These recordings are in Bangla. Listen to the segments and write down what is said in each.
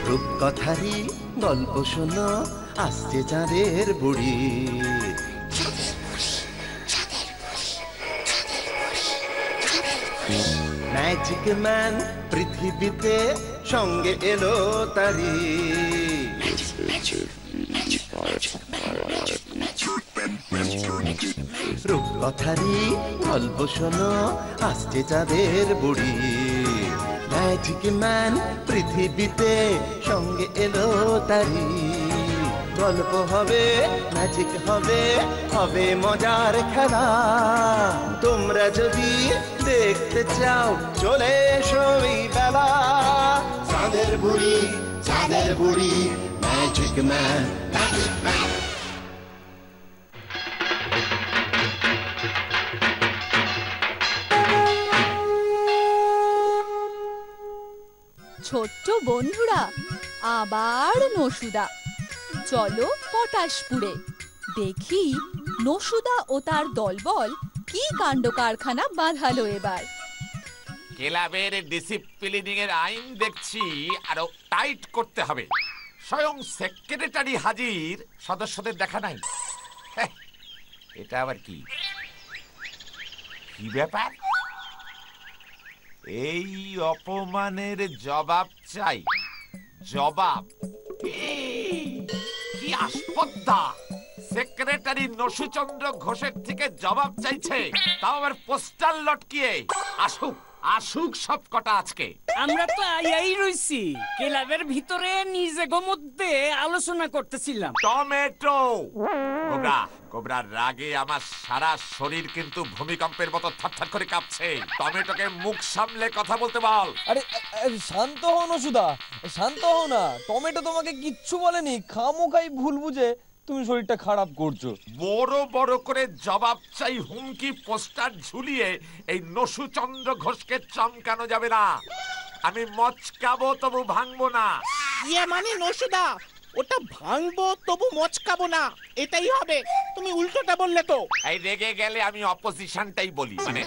রূপকথারই গল্প শোনো, আসছে চাঁদের বুড়ি। ম্যাজিক ম্যান পৃথিবীতে সঙ্গে এলো তারি। রূপকথারই গল্প শোনো, আসছে চাঁদের বুড়ি। ম্যাজিক ম্যান পৃথিবীতে সঙ্গে এলো তারি। গল্প হবে, ম্যাজিক হবে, হবে মজার খেলা। তোমরা যদি দেখতে চাও চলে এসো এই বেলা। চাঁদের বুড়ি, চাঁদের বুড়ি, ম্যাজিক ম্যান, ম্যাজিক ম্যান। ছোট্ট বন্ধুরা, আবার নসুদা। চলো পটাশপুরে দেখি নসুদা ও তার দলবল কি কাণ্ড কারখানা বাঁধালো এবার। ক্লাবের ডিসিপ্লিনিং এর আইন দেখছি আরো টাইট করতে হবে। স্বয়ং সেক্রেটারি হাজির, সদস্যদের দেখা নাই। এটা আবার কি কি ব্যাপার? এই অপমানের জবাব চাই, জবাব। কি আস্পর্ধা! সেক্রেটারি নসুচন্দ্র ঘোষের থেকে জবাব চাইছে, তাও আবার পোস্টাল লটকিয়ে। আসুক, আসুক সব কটা আজকে। আমরা তো আইয়াই রইছি, ক্লাবের ভিতরে নিজেগো মধ্যে আলোচনা করতেছিলাম। টমেটো! কোবরা, কোবরার রাগে আমার সারা শরীর কিন্তু ভূমিকম্পের মতো থরথর করে কাঁপছে। টমেটোকে মুখ সামলে কথা বলতে বল। আরে শান্ত হও নসুদা, শান্ত হও না। টমেটো তোমাকে কিচ্ছু বলেনি, খামোখাই ভুল বুঝে তুমি শরীরটা খারাপ করছো। বড় বড় করে জবাব চাই হুমকি পোস্টার ঝুলিয়ে এই নসুচন্দ্র ঘোষকে চমকানো যাবে না। আমি মচকাবো তবু ভাঙবো না। ইয়ে মানে নসুদা, ওটা ভাঙবো তবু মচকাবো না, এটাই হবে। তুমি উল্টোটা বললে তো। এই রেগে গেলে আমি অপোজিশনটাই বলি, মানে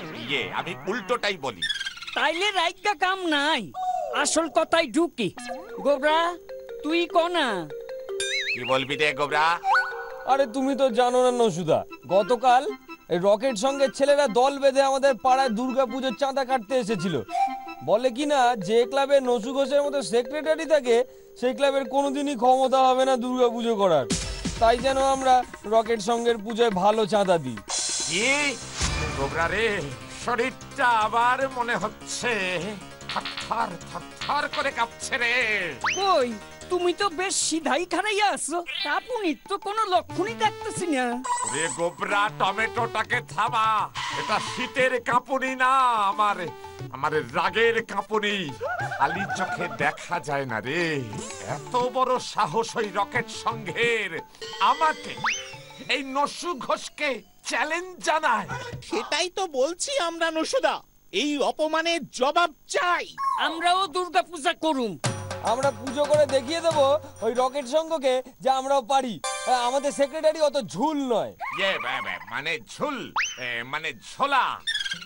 আমি উল্টোটাই বলি। তাইলে রাইগা কাম নাই, আসল কথাই ঢুকি। গোবরা তুই কনা কি বলবি রে গোবরা? আরে তুমি তো জানো না নসুদা, গতকাল এই রকেট সঙ্গে ছেলেরা দল বেঁধে আমাদের পাড়ায় দুর্গাপুজোর চাঁদা কাটতে এসেছিল। বলে কি না, যে ক্লাবে নসু ঘোষের মতো সেক্রেটারি থাকে সেই ক্লাবের কোনোদিনই ক্ষমতা হবে না দুর্গাপুজো করার। তাই যেন আমরা রকেট সঙ্গের পুজোয় ভালো চাঁদা দিই। কি গোবরা রে, শরীরটা আবার মনে হচ্ছে থরথর থরথর করে কাঁপছে রে। কই, তুমি তো বেশ সিধাই খারাইয়া আছো, কাপুনির তো কোনো লক্ষণই দেখতেছি না। রে গোবরা, টমেটোটাকে থামা। এটা শীতের কাঁপুনি না, আমার রাগের কাঁপুনি। খালি চোখে দেখা যায় না রে। এত বড় সাহস ওই রকেট সংঘের, আমাকে এই নসু ঘোষকে চ্যালেঞ্জ জানায়। সেটাই তো বলছি আমরা নসুদা, এই অপমানের জবাব চাই। আমরাও দুর্গা পূজা করুম। আমরা পুজো করে দেখিয়ে দেবো ওই রকেট সংঘকে যে আমরাও পারি। আমাদের সেক্রেটারি অত ঝুল নয়। মানে ঝুল, মানে ঝোলা,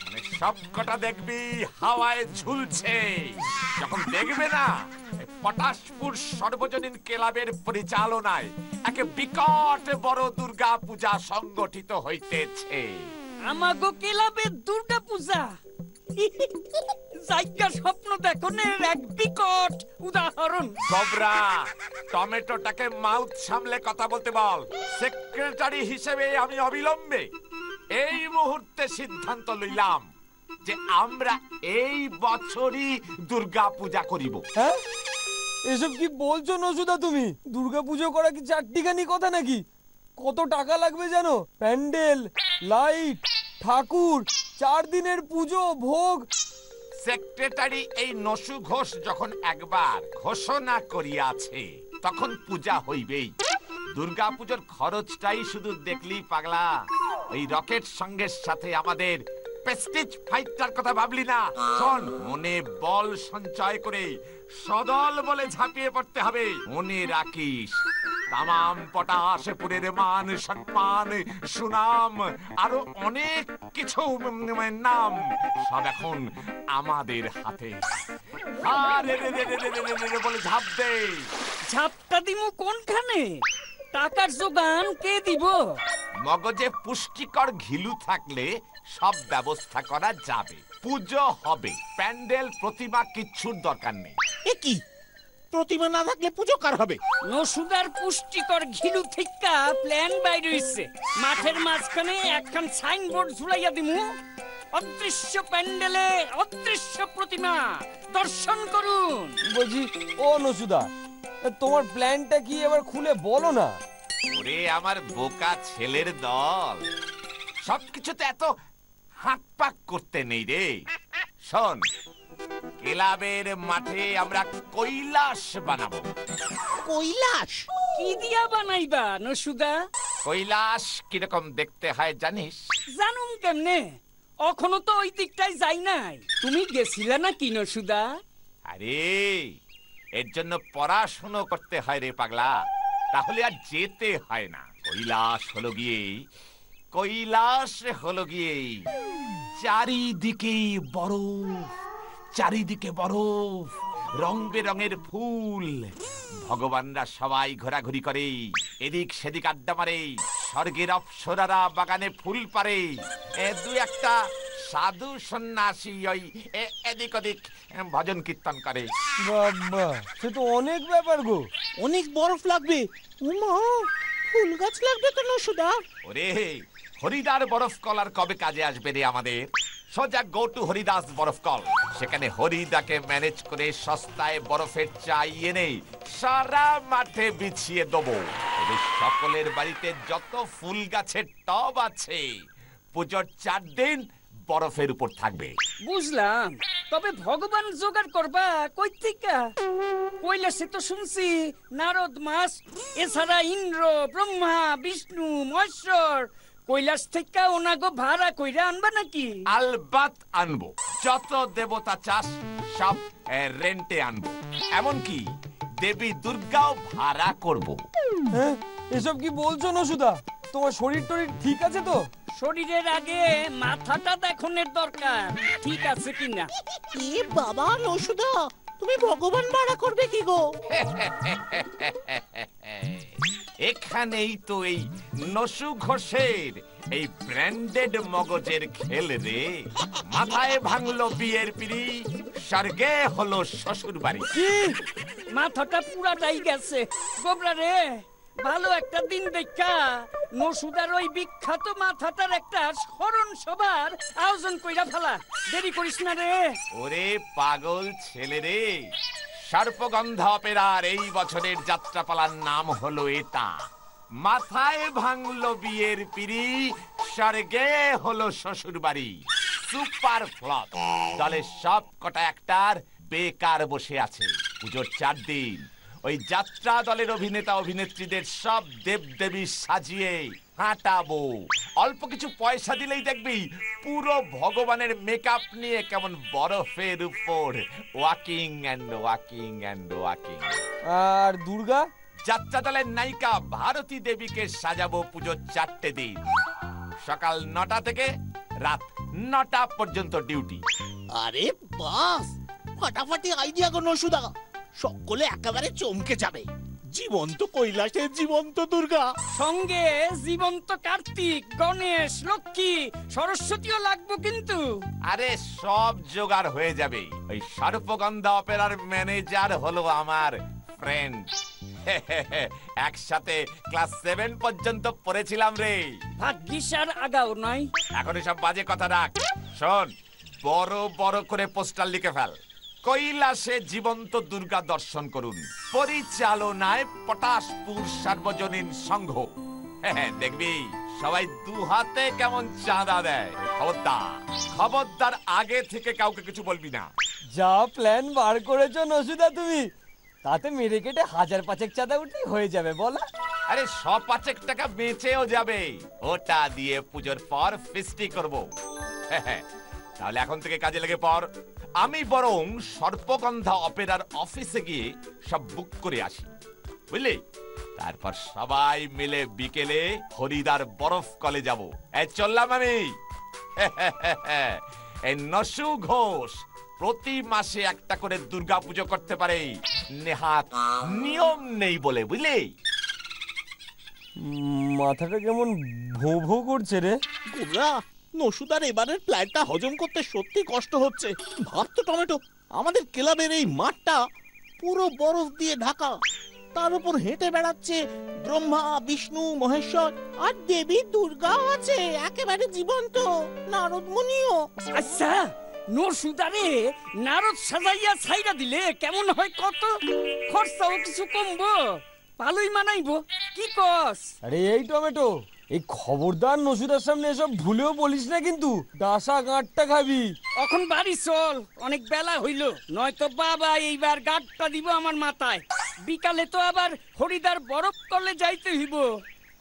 মানে সব কটা দেখবি হাওয়ায় ঝুলছে। যখন দেখবে না পটাশপুর সর্বজনীন ক্লাবের পরিচালনায় এক বিকট বড় দুর্গা পূজা সংগঠিত হইতেছে। আমাগো ক্লাবের দুর্গা পূজা জায়গা স্বপ্ন দেখনের এক বিকট উদাহরণ। গোবরা, টমেটোটাকে মাউথ সামলে কথা বলতে বল। সেক্রেটারি হিসেবে আমি অবিলম্বে এই মুহূর্তে সিদ্ধান্ত লইলাম যে আমরা এই বছরই দুর্গা পূজা করিব। হ্যাঁ, এসব কি বলছো নসুদা তুমি? দুর্গা পুজো করা কি চারটিখানি কথা নাকি? কত টাকা লাগবে জানো? প্যান্ডেল, লাইট, ঠাকুর, 4 দিনের পুজো, ভোগ। সেক্রেটারি এই নসু ঘোষ যখন একবার ঘোষণা করিয়াছে তখন পূজা হইবেই। দুর্গা পূজার খরচটাই শুধু দেখলি পাগলা। ওই রকেট সঙ্গের সাথে আমাদের প্রেস্টিজ ফাইটটার কথা ভাবলি না? শোন, মনে বল সঞ্চয় করে সদল বলে ঝাঁপিয়ে পড়তে হবে। মনে রাখিস, তামাম পটাশপুরের মান সম্মান সুনাম আরো অনেক কিছু নাম সব এখন আমাদের হাতে। আরে রে রে রে রে রে রে রে বলে ঝাঁপ দে। ঝাপটা দিমু কোনখানে? টাকার যোগান কে দিব? মগজে পুষ্টিকর ঘিলু থাকলে সব ব্যবস্থা করা যাবে। পুজো হবে, প্যান্ডেল প্রতিমা কিচ্ছুর দরকার নেই। এ কি, প্রতিমা না থাকলে পুজো কার হবে? নসুদার পুষ্টিকর ঘিলু থেকে প্ল্যান বাইর হইছে। মাঠের মাঝখানে একখান সাইনবোর্ড ঝুলাইয়া দিমু, অদৃশ্য প্যান্ডেলে অদৃশ্য প্রতিমা দর্শন করুন। বলছি ও নসুদা, তোমার প্ল্যানটা কি এবার খুলে বলো না। ওরে আমার বোকা ছেলের দল, সবকিছুতে এত হাত পাক করতে নেই রে। শোন, ক্লাবের মাঠে আমরা কৈলাস বানাবো। কৈলাস? কি দিয়া বানাইবা নসুদা? কৈলাস কিরকম দেখতে হয় জানিস? জানুম কেমনে, এখনো তো ওই দিকটাই যাই নাই। তুমি গেছিলে না কি নসুদা? আরে এর জন্য পড়াশুনো করতে হয় রে পাগলা, তাহলে আর যেতে হয় না। কৈলাস হলো গিয়ে চারিদিকেই বরফ, চারিদিকে বরফ, রং বেরঙের ফুল। ভগবানরা সবাই ঘোরাঘুরি করে, এদিক সেদিক আড্ডা মারে, স্বর্গের অপ্সরারা বাগানে ফুল পারে, দু একটা সাধু সন্ন্যাসী ওই এদিক ওদিক ভজন কীর্তন করে। বাবা, সে তো অনেক ব্যাপার গো। অনেক বরফ লাগবে। উমা, ফুল গাছ লাগবে তো নসুদা। ওরে, হরিদার বরফ কল আর কবে কাজে আসবে রে আমাদের? সোজা গো টু হরিদাস বরফ কল। সেখানে হরিদাকে ম্যানেজ করে সস্তায় বরফের চাই এনে সারা মাঠে বিছিয়ে দেবো। ওদের সকলের বাড়িতে যত ফুল গাছের টব আছে পুজোর 4 দিন বরফের উপর থাকবে। বুঝলাম, তবে ভগবান জোগাড় করবা কই থেকে? কৈলাসে তো শুনছি নারদ মাস, এছাড়া ইন্দ্র, ব্রহ্মা, বিষ্ণু, মহেশ্বর। কৈলাস থেকে ওনাগো ভাড়া কইরা আনবা নাকি? আলবাত আনবো, যত দেবতা চাস সব রেন্টে আনবো। এমনকি দেবী দুর্গাও ভাড়া করব। হ্যাঁ, এসব কি বলছো নসুদা? তোমার শরীর টরীর ঠিক আছে তো? শরীরের আগে মাথাটা দেখনের দরকার, ঠিক আছে কিনা। এ বাবা নসুদা, তুমি ভগবান ভাড়া করবে কি গো? এখানেই তো এই নসু ঘোষের এই ব্র্যান্ডেড মগজের খেল রে। মাথায় ভাঙলো বিয়ের পিড়ি, স্বর্গে হলো শ্বশুর বাড়ি। মাথাটা পুরাটাই গেছে গোবরা রে। ভালো একটা দিন দেখা নসুদার ওই বিখ্যাত মাথাটার একটা স্মরণ সভার আয়োজন কইরা ফেলা। দেরি করিস না রে। ওরে পাগল ছেলে রে, সর্পগন্ধা অপেরার এই বছরের যাত্রাপালার নাম হলো এটা। মাথায় ভাঙলো বিয়ের পিড়ি, স্বর্গে হলো শ্বশুর বাড়ি। Super flop. দলের সব কটা একটার বেকার বসে আছে। পুজোর 4 দিন ওই যাত্রা দলের অভিনেতা অভিনেত্রীদের সব দেবদেবী সাজিয়ে হাঁটাবো। অল্প কিছু পয়সা দিলেই দেখবি পুরো ভগবানের মেকআপ নিয়ে কেমন বরফের উপর walking and walking and walking. আর দুর্গা? যাত্রা দলের নায়িকা ভারতী দেবীকে সাজাবো পুজোর 4টে দিন। সকাল 9টা থেকে রাত 9টা পর্যন্ত ডিউটি। আরে বাস, ফাটাফাটি আইডিয়া গো নসুদা। সকলে একেবারে চমকে যাবে। জীবন্ত কৈলাসের জীবন্ত দুর্গা, সঙ্গে জীবন্ত কার্তিক, গণেশ, লক্ষ্মী, সরস্বতীও লাগবো কিন্তু। আরে সব জোগাড় হয়ে যাবে। ওই সর্পগন্ধা অপেরার ম্যানেজার হলো আমার ফ্রেন্ড। একসাথে ক্লাস 7 পর্যন্ত পড়েছিলাম রে। ভাগ্যিস আর আগাও নয়। এখন সব বাজে কথা রাখ। শোন, বড় বড় করে পোস্টার লিখে ফেল। কৈলাসে জীবন্ত দুর্গা দর্শন করুন, পরিচালনায় পটাশপুর সার্বজনীন সংঘ। দেখবি সবাই 2 হাতে কেমন চাঁদা দেয়। খবরদার আগে থেকে কাউকে কিছু বলবি না। যা প্ল্যান বার করেছো নসুদা তুমি, তাতে মেরে কেটে 1000-5 চাঁদা উঠলেই হয়ে যাবে বলো। আরে 100-5 টাকা বেঁচেও যাবে। ওটা দিয়ে পুজোর পর ফিস্টি করব। তাহলে এখন থেকে কাজে লেগে পড়। আমি বরং সর্পগন্ধা অপেরার অফিসে গিয়ে সব বুক করে আসি, বুঝলি? তারপর সবাই মিলে বিকেলে হরিদার বরফ কলে যাব। এই চললাম আমি। এই নসু ঘোষ প্রতি মাসে একটা করে দুর্গাপুজো করতে পারে, নেহাত নিয়ম নেই বলে, বুঝলি? মাথাটা কেমন ভো ভো করছে রে। গোবরা, নসুদার এবারের প্ল্যানটা হজম করতে সত্যি কষ্ট হচ্ছে। ভাবতো টমেটো, আমাদের ক্লাবের এই মাঠটা পুরো বরফ দিয়ে ঢাকা, তার উপর হেঁটে বেড়াচ্ছে ব্রহ্মা, বিষ্ণু, মহেশ্বর, আর দেবী দুর্গাও আছে একেবারে জীবন্ত, নারদ মুনিও। আচ্ছা, নসুদারে নারদ সাজাইয়া ছাইরা দিলে কেমন হয় কত? খরচাও কিছু কমবো, ভালোই মানাইবো, কি কস? আরে এই টমেটো, এই খবরদার নসুদার সামনে এসব ভুলেও বলিস না কিন্তু, ডাসা গাঁটটা খাবি। এখন বাড়ি চল, অনেক বেলা হইল, নয়তো বাবা এইবার গাঁটটা দিব আমার মাথায়। বিকালে তো আবার হরিদার বরফ কলে যাইতে হইব।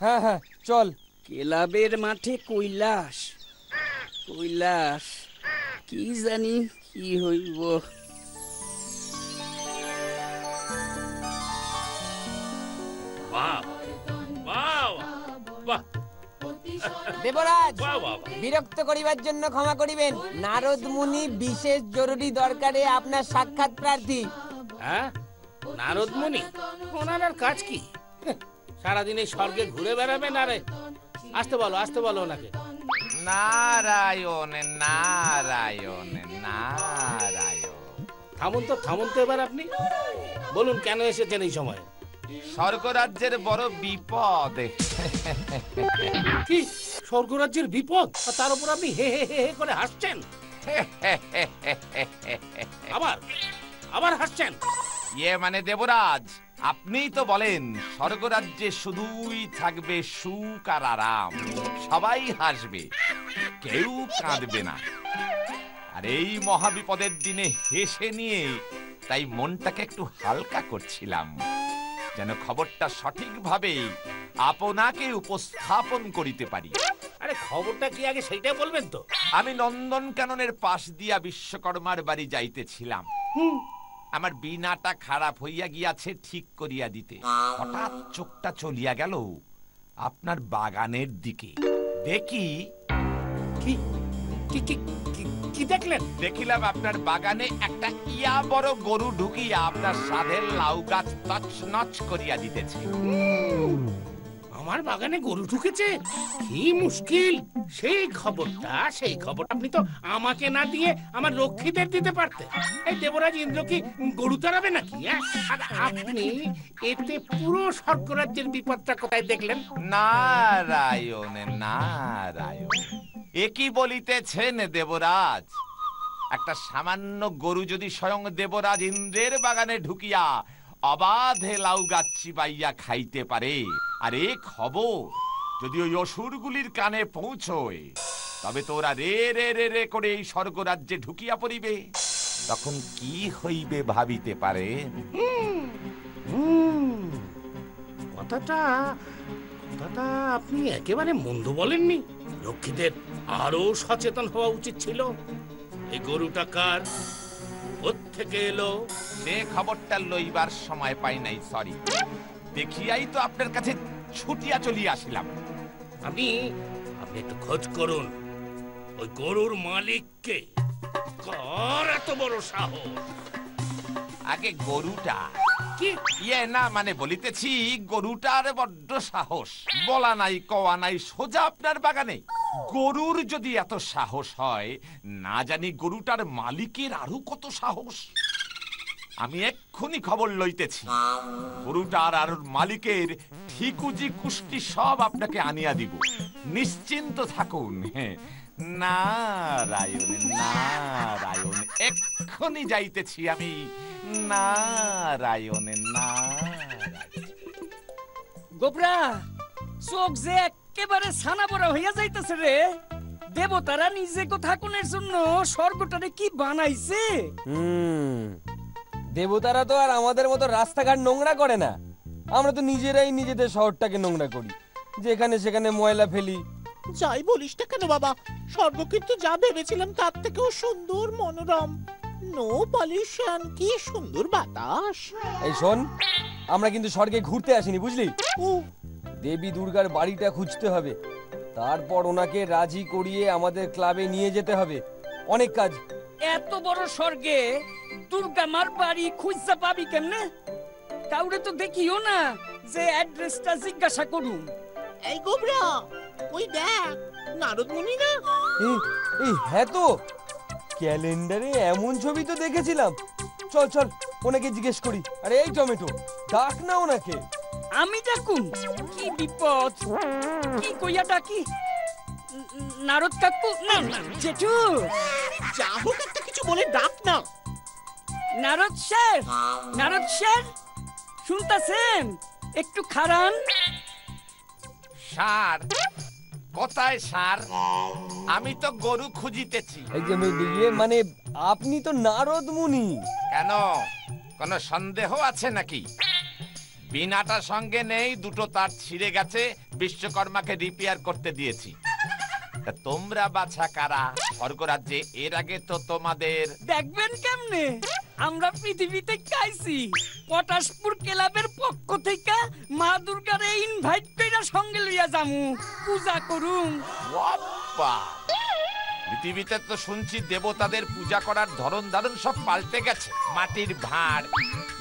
হ্যাঁ হ্যাঁ চল। ক্লাবের মাঠে কৈলাস, কৈলাস, কি জানি কি হইব। দেবরাজ, বিরক্ত করিবার জন্য ক্ষমা করিবেন। নারদ মুনি বিশেষ জরুরি দরকারে আপনার সাক্ষাৎ প্রার্থী। হ্যাঁ, নারদ মুনি? ওনার আর কাজ কি? সারাদিন এই স্বর্গে ঘুরে বেড়াবেন। আরে আসতে বলো ওনাকে। নারায়ণ নারায়ণ নারায়ণ। থামুন তো এবার আপনি বলুন কেন এসেছেন এই সময়? স্বর্গরাজ্যের বড় বিপদ। কি স্বর্গরাজ্যের বিপদ? আর তার উপর আপনি হে হে হে করে হাসছেন। আবার হাসছেন? ইয়ে মানে দেবরাজ, আপনিই তো বলেন স্বর্গরাজ্যে শুধুই থাকবে সুখ আর আরাম, সবাই হাসবে, কেউ কাঁদবে না। আর এই মহাবিপদের দিনে হেসে নিয়ে তাই মনটাকে একটু হালকা করছিলাম, যেন খবরটা সঠিকভাবে আপনাকে উপস্থাপন করিতে পারি। আরে খবরটা কি আগে সেইটা বলবেন তো? আমি নন্দন কাননের পাশ দিয়া বিশ্বকর্মার বাড়ি যাইতেছিলাম। আমার বিনাটা খারাপ হইয়া গিয়াছে ঠিক করিয়া দিতে। হঠাৎ চোখটা চলিয়া গেল আপনার বাগানের দিকে। দেখি কি কি কি কি দেখলেন? দেখিলাম আপনার বাগানে একটা ইয়া বড় গরু ঢুকিয়া আপনার সাধের লাউ গাছ তছনছ করিয়া দিতেছে। আমার বাগানে গরু ঢুকেছে? কি মুশকিল! সেই খবরটা আপনি তো আমাকে না দিয়ে আমার রক্ষীদের দিতে পারতেন। এই দেবরাজ ইন্দ্র কি গরু তাড়াবে নাকি? আর আপনি এতে পুরো স্বর্গরাজ্যের বিপদটা কোথায় দেখলেন? নারায়ণ নারায়ণ, এ কি বলিতেছেন দেবরাজ? একটা সামান্য গরু যদি স্বয়ং দেবরাজ ইন্দ্রের বাগানে ঢুকিয়া অবাধে লাউ গাছ চিবাইয়া খাইতে পারে, আর এ খবর যদি ওই অসুরগুলির কানে পৌঁছয়, তবে তোরা রে রে রে রে করে এই স্বর্গরাজ্যে ঢুকিয়া পড়িবে, তখন কি হইবে ভাবিতে পারে? কথাটা আপনি একেবারে মন্দ বলেননি। রক্ষীদের আরো সচেতন হওয়া উচিত ছিল। এই গরুটা কার, কোত্থেকে এলো? সে খবরটা লইবার সময় পাই নাই, সরি। দেখিয়াই তো আপনার কাছে ছুটিয়া চলিয়া আসিলাম। আপনি একটু খোঁজ করুন, ওই গরুর মালিককে। কার এত বড় সাহস? আগে গরুটা কি? ইয়ে না মানে বলিতেছি, গরুটার বড্ড সাহস। বলা নাই কওয়া নাই, সোজা আপনার বাগানে। গরুর যদি এত সাহস হয়, না জানি গরুটার মালিকের আরো কত সাহস। আমি এক্ষুনি খবর লইতেছি, গরুটার আর মালিকের ঠিকুজি কুষ্টি সব আপনাকে আনিয়া দিব। নিশ্চিন্ত থাকুন। নারায়ণ নারায়ণ, এক্ষুনি যাইতেছি আমি। নারায়ণ নারায়ণ। গোবরা, চোখ যে একেবারে ছানা বড়া হইয়া যাইতেছে রে। দেবতারা নিজে থাকুনের জন্য স্বর্গটারে কি বানাইছে। দেবতারা তো আর আমাদের মতো রাস্তাঘাট নোংরা করে না। আমরা তো নিজেরাই নিজেদের শহরটাকে নোংরা করি, যেখানে সেখানে ময়লা ফেলি। যাই বলিস না কেন বাবা, স্বর্গ কিন্তু যা ভেবেছিলাম তার থেকেও সুন্দর, মনোরম। নো পলিউশন, কি সুন্দর বাতাস। এই শোন, আমরা কিন্তু স্বর্গে ঘুরতে আসিনি, বুঝলি? দেবী দুর্গার বাড়িটা খুঁজতে হবে, তারপর ওনাকে রাজি করিয়ে আমাদের ক্লাবে নিয়ে যেতে হবে। অনেক কাজ। এত বড় স্বর্গে দুর্গা মার বাড়ি খুঁজতে পাবি কেমনে? কাউরে তো দেখিও না যে অ্যাড্রেসটা জিজ্ঞাসা করুন। এই গোবরা, ওই দেখ, নারদ মুনি না? এই হ্যাঁ তো, ক্যালেন্ডারে এমন ছবি তো দেখেছিলাম। চল চল ওনাকে জিজ্ঞেস করি। আরে এই টমেটো, ডাক না ওনাকে। আমি ডাকুন? কি বিপদ! কি কইয়া ডাকি? নারদ কাকু, না না জেঠু, যা হোক একটা কিছু বলে ডাক না। নারদ স্যার, নারদ স্যার, শুনতাছেন? একটু খারান। সার কোথায় সার? আমি তো গরু খুঁজিতেছি। এই যে মানে আপনি তো নারদ মুনি। কেন, কোনো সন্দেহ আছে নাকি? বিনাটা সঙ্গে নেই, দুটো তার ছিঁড়ে গেছে, বিশ্বকর্মাকে রিপেয়ার করতে দিয়েছি। তা তোমরা বাছা কারা স্বর্গরাজ্যে? এর আগে তো তোমাদের দেখবেন কেমনে? আমরা পৃথিবীতে খাইছি, পটাশপুর ক্লাবের পক্ষ থেকে মা দুর্গার ইনভাইট কইরা সঙ্গে লইয়া যামু, পূজা করুম। বাবা, পৃথিবীতে তো শুনছি দেবতাদের পূজা করার ধরন ধারণ সব পাল্টে গেছে। মাটির ভাঁড়,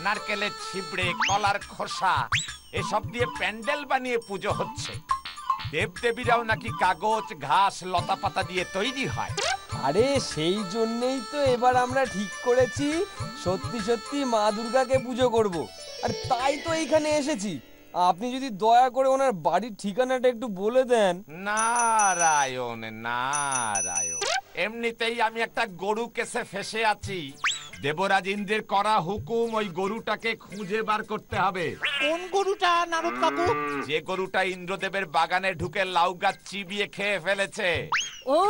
নারকেলের ছিবড়ে, কলার খোসা, এসব দিয়ে প্যান্ডেল বানিয়ে পুজো হচ্ছে। দেবদেবীরাও নাকি কাগজ, ঘাস, লতা পাতা দিয়ে তৈরি হয়। আরে সেই জন্যই তো এবার আমরা ঠিক করেছি সত্যি সত্যি মা দুর্গাকে পুজো করব। আর তাই তো এইখানে এসেছি। আপনি যদি দয়া করে ওনার বাড়ির ঠিকানাটা একটু বলে দেন। নারায়ণ নারায়ণ, এমনিতেই আমি একটা গরু কেসে ফেসে আছি। দেবরাজ ইন্দ্রের করা হুকুম, ওই গরুটাকে খুঁজে বার করতে হবে। কোন গরুটা নারদ কাকু? যে গরুটা ইন্দ্রদেবের বাগানে ঢুকে লাউ গাছ চিবিয়ে খেয়ে ফেলেছে। ও,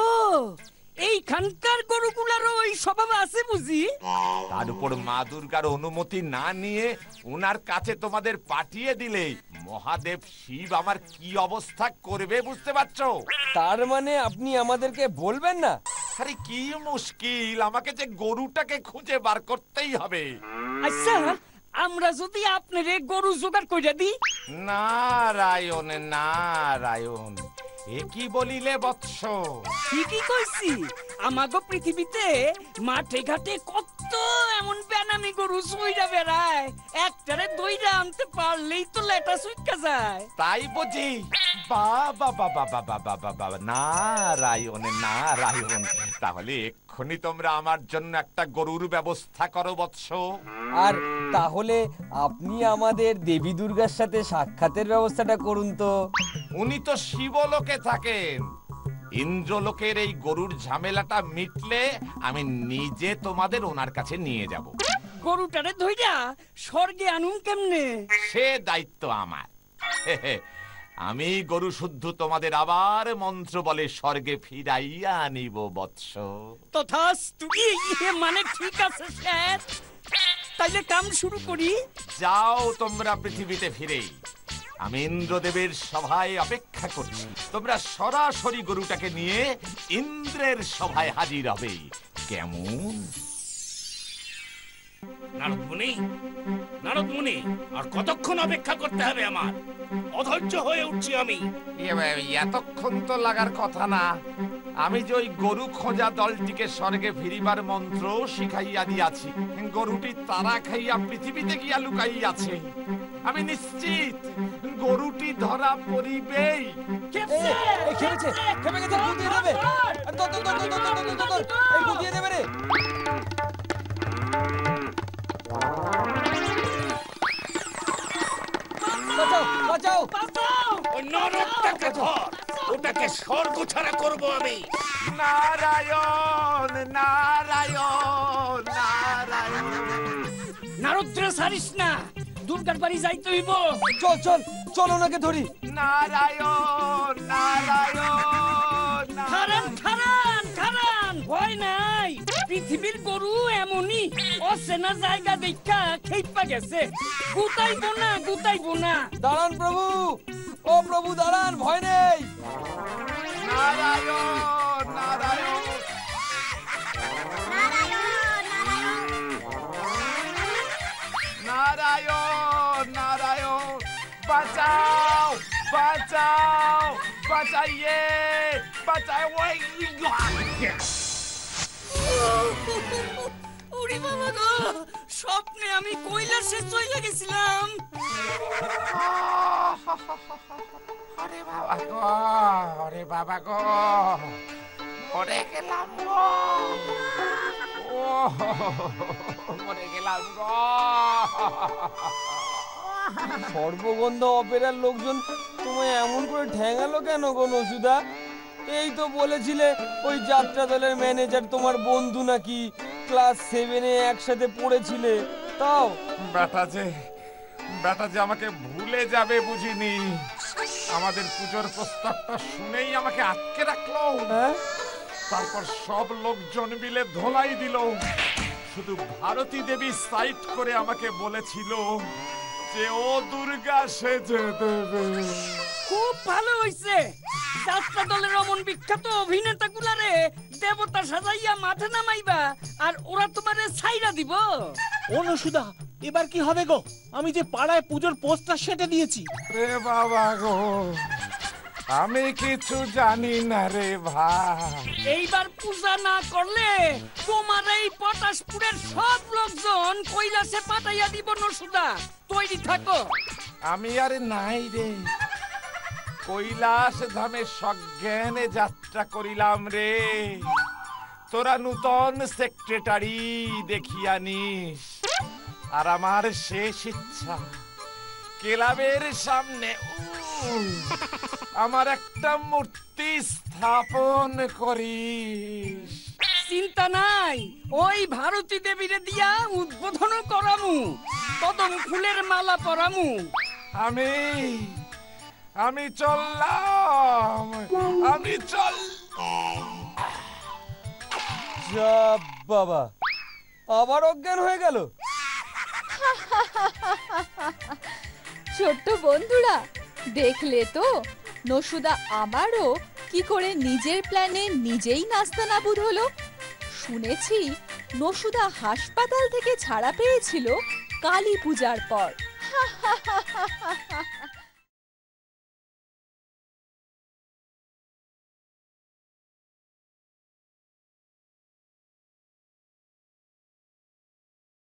এইখানকার গরুগুলারও ওই স্বভাব আছে বুঝি? তার উপর মা দুর্গার অনুমতি না নিয়ে উনার কাছে তোমাদের পাঠিয়ে দিলে মহাদেব শিব আমার কি অবস্থা করবে বুঝতে পারছো? তার মানে আপনি আমাদেরকে বলবেন না? আরে কি মুশকিল, আমাকে যে গরুটাকে খুঁজে বার করতেই হবে। আচ্ছা, আমরা যদি আপনারে গরু জোগাড় কইরা দিই? নারায়ণ নারায়ণ, এ কি বলিলে বৎস? ঠিকই কইছি। আমাগো পৃথিবীতে মাঠে ঘাটে কত এমন বেনামি গরু সইরা বেড়ায়, একটারে দইরা আনতে পারলেই তো লেটা সুইকা যায়। তাই বুঝি? বাবা বাবা বাবা বাবা বাবা, নারায়ণ নারায়ণ, তাহলে এক্ষুনি তোমরা আমার জন্য একটা গরুর ব্যবস্থা করো বৎস। আর তাহলে আপনি আমাদের দেবী দুর্গার সাথে সাক্ষাতের ব্যবস্থাটা করুন তো। উনি তো শিবলোকে থাকেন। ইন্দ্রলোকের এই গরুর ঝামেলাটা মিটলে আমি নিজে তোমাদের ওনার কাছে নিয়ে যাব। গরুটারে ধইরা স্বর্গে আনুন কেমনে? সে দায়িত্ব আমার। আমি গরু শুদ্ধ তোমাদের আবার মন্ত্র বলে স্বর্গে ফিরাইয়া আনিব বৎস। তথাস্তু। মানে ঠিক আছে স্যার, তাইলে কাম শুরু করি। যাও তোমরা পৃথিবীতে ফিরে, আমি ইন্দ্রদেবের সভায় অপেক্ষা করছি। তোমরা সরাসরি গরুটাকে নিয়ে ইন্দ্রের সভায় হাজির হবে। কেমন? নারদ মুনি, নারদ মুনি, আর কতক্ষণ অপেক্ষা করতে হবে? আমার অধৈর্য হয়ে উঠছি আমি। এতক্ষণ তো লাগার কথা না। আমি যে ওই গরু খোঁজা দলটিকে স্বর্গে ফিরিবার মন্ত্র শিখাইয়া দিয়াছি। গরুটি তারা খাইয়া পৃথিবীতে গিয়া লুকাইয়াছে। আমি নিশ্চিত গরুটি ধরা পড়িবেই। ওটাকে স্বর্গ ছাড়া করবো আমি। নারায়ণ নারায়ণ নারায়ণ। নারদ্রে সারিস না, দুর্গার বাড়ি যাইতে হইব। চল চল চল ওনাকে ধরি। নারায়ণ নারায়ণ। খারান খারান খারান, ভয় নাই। পৃথিবীর গরু এমনই, অচেনা জায়গা দেখা খেইপা গেছে। গুতাইবো না, গুতাইবো না। দাঁড়ান প্রভু, ও প্রভু দাঁড়ান, ভয় নেই। নারায়ণ নারায়ণ নারায়ণ নারায়ণ। বাঁচাইয়ে বাঁচাই ওই উড়ি বাবা গো, স্বপ্নে আমি কৈলাসে চলে গেছিলাম। ওরে বাবা গো, ওরে বাবা গো, মরে গেলাম গো, ও মরে গেলাম গো। সর্বগন্ধ অপেরার লোকজন তোমায় এমন করে ঠ্যাঙালো কেন গো নসুদা? এই তো বলেছিলে ওই যাত্রা দলের ম্যানেজার তোমার বন্ধু নাকি, ক্লাস 7-এ একসাথে পড়েছিলে। তাও বেটা যে আমাকে ভুলে যাবে বুঝিনি, আমাদের পুজোর প্রস্তাবটা শুনেই আমাকে আটকে রাখলো। হ্যাঁ, তারপর সব লোকজন মিলে ধোলাই দিল। শুধু ভারতী দেবী সাইড করে আমাকে বলেছিল যে ও দুর্গা সেজে দেবে। খুব ভালো হইছে, যাত্রা দলের অমন বিখ্যাত অভিনেতা গুলারে দেবতা সাজাইয়া মাঠে নামাইবা আর ওরা তোমারে ছাইরা দিব। অনুসুদা, এবার কি হবে গো? আমি যে পাড়ায় পুজোর পোস্টার সেটে দিয়েছি। রে বাবা গো, আমি কিছু জানি না রে ভাই। এইবার পূজা না করলে তোমার এই পটাশপুরের সব লোকজন কৈলাসে পাঠাইয়া দিব নসুদা, তৈরি থাকো। আমি আর নাই রে, কৈলাস ধামে সজ্ঞানে যাত্রা করিলাম রে। তোরা নূতন সেক্রেটারি দেখিয়া নিস। আর আমার শেষ ইচ্ছা, ক্লাবের সামনে আমার একটা মূর্তি স্থাপন করিস। চিন্তা নাই, ওই ভারতী দেবীরে দিয়া উদ্বোধন করামু, কদম ফুলের মালা পরামু। আমি চললাম, আমি চল। যা বাবা, আবার অজ্ঞান হয়ে গেল। ছোট্ট বন্ধুরা, দেখলে তো নসুদা আমারও কি করে নিজের প্ল্যানে নিজেই নাস্তানাবুদ হলো। শুনেছি নসুদা হাসপাতাল থেকে ছাড়া পেয়েছিল কালী পূজার পর।